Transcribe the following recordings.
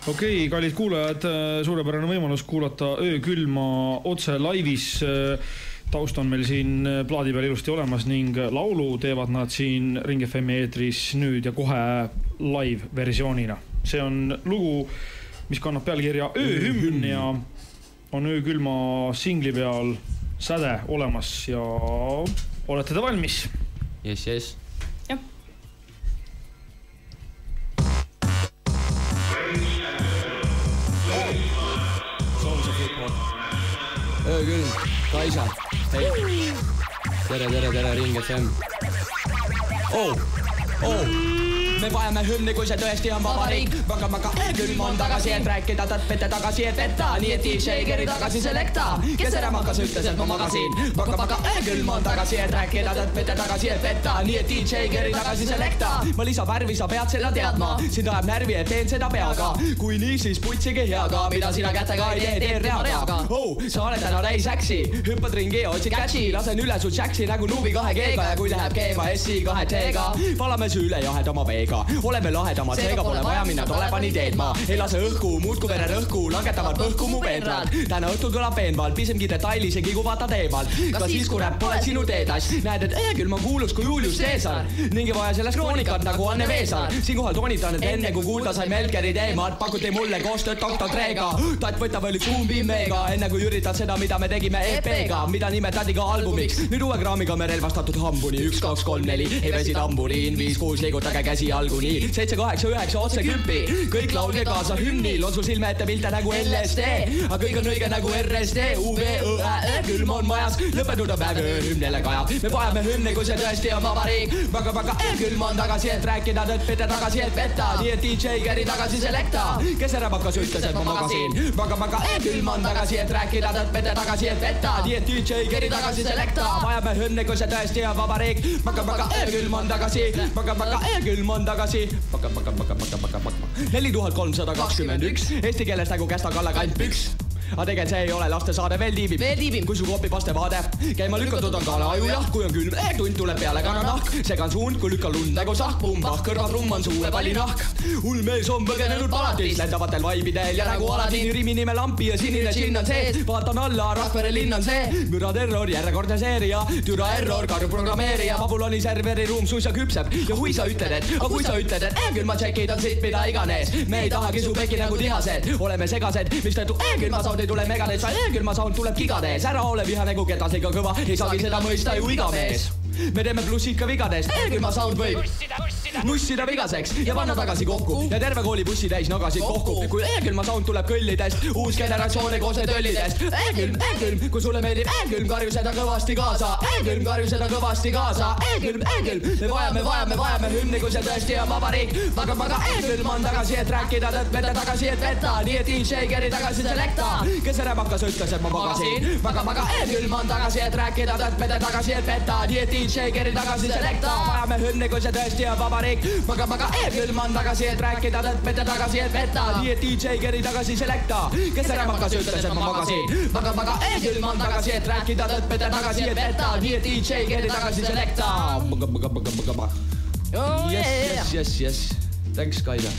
Okei, kallid kuulajad, suurepärane võimalus kuulata öökülma otse laivis. Taust on meil siin plaadi peal ilusti olemas ning laulu teevad nad siin Ring FM eetris nüüd ja kohe live versioonina. See on lugu, mis kannab pealkirja Ööhümn ja on öökülma singli peal säde olemas ja olete te valmis? Yes. Jah. Öökülm, Kaisa, hei. Tere, Ring FM. Me vajame hümni, kui see tõesti on vabariik. Väga öökülm on tagasi, et rääkida tõtpete tagasi, et vetta. Nii et DJ Geri tagasi selekta, kes ära makas ütles, et ma magasin. Väga öökülm on tagasi, et rääkida tõtpete tagasi, et vetta. Nii et DJ Geri tagasi selekta. Ma lisa värvi, sa pead seda teadma. Sind ajab närvi, et teen seda peaga. Kui nii, siis putsige heaga, mida sina kätega ei tee, teen reaga. Sa oled täna täis äksi, hüppad ringi ja otsid catchi. Lasen üle su Jaxi nagu Nubi 2 G-ga ja kui läheb keema SI 2 T-ga. Valame süle jahedama veega, oleme lahedama, seega pole vaja minna Talebani teed ma. Ei lase õhku, muudku vere rõhku, langetavad põhku mu peenrad. Täna õhtul kõlab peenvalt, pisemgi detaili, see kigu vaata teemal. Ka siis, kui räpp oled sinu teedas, näed, et öökülm on kuulus kui Julius Caesar. Ning ei vaja sellest kroonikat nagu Anne Veesar. Siinkohal toonitan, et enne kui kuulda sai Melkeri teemad, pakuti mulle koostööd Dr. Dreega. Tat võtab oli Zoom-Bimmeega, enne kui üritad seda, mida me tegime EP-ga, mida nimetati ka albumiks. Nüüd uue kraamiga me relvastatud hambuni 1, 2, 3, 4, ei väsi tamburiin, 5, 6, liigutage käsi alguni 7, 8, 9, otse kümpi. Kõik laulge kaasa hümnil, on sul silme ette pilte nagu LSD. Aga kõik on õige nagu RSD, UV, külm on majas, lõpetud on päev ööhümnile kajab. Me vajame hümni, kui see tõesti on vabariik. Väga öökülm on tagasi, et rääkida tõtpete tagasi, et vetta. Nii et DJ Geri tagasi selekta, kes ära pakkas ütles, et ma magasin. Väga öökülm on tagasi, et rääkida tõtpete tagasi, et vetta. Nii et DJ Geri tagasi selekta, vajame hümni, kui see tõesti on vabariik. Väga öökülm on tagasi, väga öökülm on tagasi. 4321 Eesti keeles nagu kästa kalla kant püks. Aga tegelikult see ei ole lastesaade, veel tiibib. Kui su kopi paste vaade, käima lükatud on kaala ajujaht. Kui on külm, tund tuleb peale kananahk. Segan suund, kui lükka lund nagu sahk. Pumbah, kõrvatrumm on suue pallinahk. Hull mees on põgenenud palatis, lendavatel vaibidel ja nagu Aladin. Rimi nime lampi ja sinine šinn on sees. Vaatan alla, Rakvere linn on see. Müra terror, järjekordne seeria. Türa error, karju programmeerija. Babuloni serveri ruum suisa küpseb. Ja kui sa ütled, et küll ma tšekid on sitt mida iganes. Me ei tahagi su peki nagu tihased. Oleme segased, mistõttu küll ma ei tule meganeet, sa öökülma saun tuleb gigadees. Ära ole viha nagu ketas liiga kõva, ei saagi seda mõista ju iga mees. Me teeme plussid ka vigadest, öökülma sound võib nussida vigaseks ja panna tagasi kokku. Ja terve kooli bussi täis nagasid kokku. Kui öökülma sound tuleb kõllidest, uus generatsioon ei koosne töllidest. Öökülm, kui sulle meeldib öökülm, karju seda kõvasti kaasa. Öökülm, me vajame hümni, kui see tõesti on vabariik. Väga öökülm on tagasi, et rääkida tõtpete tagasi, et vetta. Nii et DJ Geri tagasi selekta, kes ära pakkas ütles, et ma magasin. Väga öökülm on tagasi, et rääkida tõtpete tagasi, et vetta. Nii et DJ Geri tagasi selekta, vajame hümni, kui see tõesti on vabariik. Väga öökülm on tagasi, et rääkida tõtpete tagasi, et vetta. Nii et DJ Geri tagasi selekta, kes ära pakkas ütles, et ma magasin. Väga öökülm on tagasi, et rääkida tõtpete tagasi, et vetta. Nii et DJ Geri tagasi selekta. Yes. Thanks, Kaida.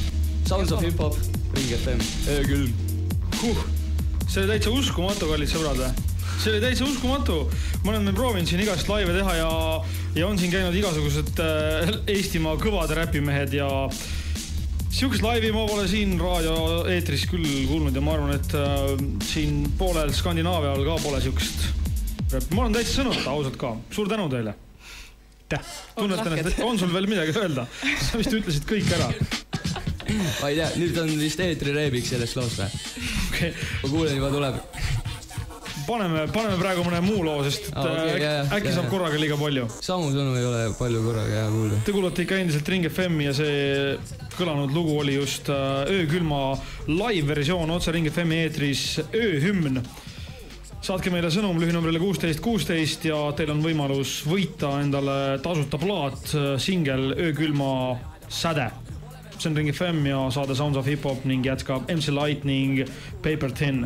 Sounds of hip-hop, Ring FM, öökülm. See oli täitsa uskumatu, kallid sõbrad. See oli täitsa uskumatu. Ma olen proovinud siin igast laive teha ja on siin käinud igasugused Eestimaa kõvad räpimehed ja siukest laivi ma pole siin raadio eetris küll kuulnud ja ma arvan, et siin poolel Skandinaavial ka pole siukest räppi. Ma olen täitsa sõnata, ausalt ka. Suur tänu teile. On sul veel midagi öelda? Sa vist ütlesid kõik ära. Ma ei tea, nüüd on vist eetrireebiks sellest loost või? Okay. Ma kuulen juba tuleb. Paneme praegu mõne muu loo, sest äkki saab korraga liiga palju. Samu sõnu ei ole palju korraga hea kuulda. Te kuulate ikka endiselt Ring FM ja see kõlanud lugu oli just öökülma live-versioon otse Ring FM eetris Ööhümn. Saatke meile sõnum lühinumbrile 1616 ja teil on võimalus võita endale tasuta plaat singel Öökülma säde. See on Ring FM ja saade Sounds of Hip-Hop ning jätkab MC Light ning Paper Tin.